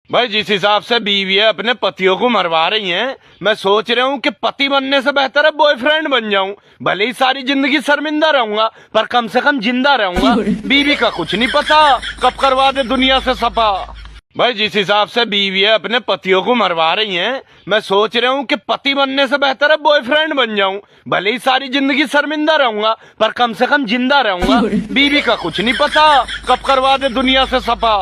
भाई जिस हिसाब से बीवियां अपने पतियों को मरवा रही हैं, मैं सोच रहा हूँ कि पति बनने से बेहतर है बॉयफ्रेंड बन जाऊं। भले ही सारी जिंदगी शर्मिंदा रहूंगा पर कम से कम जिंदा रहूंगा। बीवी का कुछ नहीं पता कब करवा दे दुनिया से सफा। भाई जिस हिसाब से बीवियां अपने पतियों को मरवा रही हैं, मैं सोच रहा हूँ कि पति बनने से बेहतर है बॉयफ्रेंड बन जाऊं। भले ही सारी जिंदगी शर्मिंदा रहूंगा पर कम से कम जिंदा रहूंगा। बीवी का कुछ नहीं पता कब करवा दे दुनिया से सफा।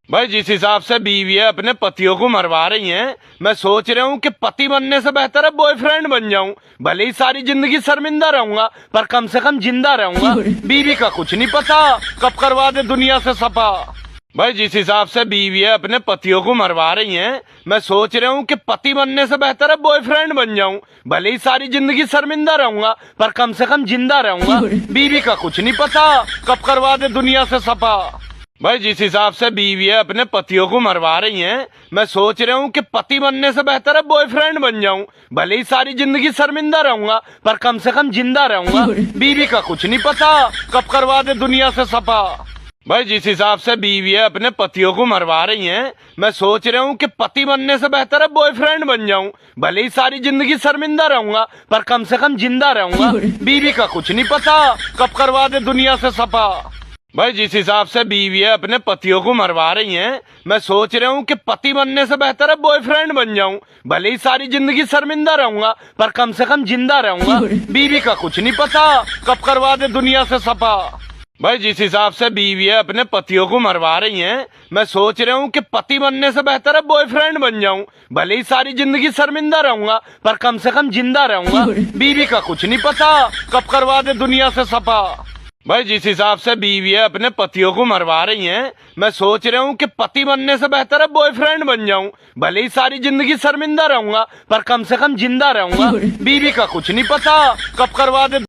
भाई जिस हिसाब से बीवियां अपने पतियों को मरवा रही हैं, मैं सोच रहा हूँ कि पति बनने से बेहतर है बॉयफ्रेंड बन जाऊं। भले ही सारी जिंदगी शर्मिंदा रहूंगा पर कम से कम जिंदा रहूंगा। बीवी का कुछ नहीं पता कब करवा दे दुनिया से सफा। भाई जिस हिसाब से बीवियां अपने पतियों को मरवा रही हैं, मैं सोच रहा हूँ कि पति बनने से बेहतर है बॉयफ्रेंड बन जाऊं। भले ही सारी जिंदगी शर्मिंदा रहूंगा पर कम से कम जिंदा रहूंगा। बीवी का कुछ नहीं पता कब करवा दे दुनिया से सफा। भाई जिस हिसाब से बीवियां अपने पतियों को मरवा रही हैं, मैं सोच रहा हूँ कि पति बनने से बेहतर है बॉयफ्रेंड बन जाऊं। भले ही सारी जिंदगी शर्मिंदा रहूंगा पर कम से कम जिंदा रहूंगा। बीवी का कुछ नहीं पता कब करवा दे दुनिया से सफा। भाई जिस हिसाब से बीवियां अपने पतियों को मरवा रही हैं, मैं सोच रहा हूँ कि पति बनने से बेहतर है बॉयफ्रेंड बन जाऊं। भले ही सारी जिंदगी शर्मिंदा रहूंगा पर कम से कम जिंदा रहूंगा। बीवी का कुछ नहीं पता कब करवा दे दुनिया से सफा। भाई जिस हिसाब से बीवियां अपने पतियों को मरवा रही हैं, मैं सोच रहा हूँ कि पति बनने से बेहतर है बॉयफ्रेंड बन जाऊं। भले ही सारी जिंदगी शर्मिंदा रहूंगा पर कम से कम जिंदा रहूंगा। बीवी का कुछ नहीं पता कब करवा दे दुनिया से सफा। भाई जिस हिसाब से बीवियां अपने पतियों को मरवा रही हैं, मैं सोच रहा हूँ कि पति बनने से बेहतर है बॉयफ्रेंड बन जाऊं। भले ही सारी जिंदगी शर्मिंदा रहूंगा पर कम से कम जिंदा रहूंगा। बीवी का कुछ नहीं पता कब करवा दे दुनिया से सफा। भाई जिस हिसाब से बीवियां अपने पतियों को मरवा रही हैं, मैं सोच रहा हूँ कि पति बनने से बेहतर है बॉयफ्रेंड बन जाऊं। भले ही सारी जिंदगी शर्मिंदा रहूंगा पर कम से कम जिंदा रहूंगा। बीवी का कुछ नहीं पता कब करवा दे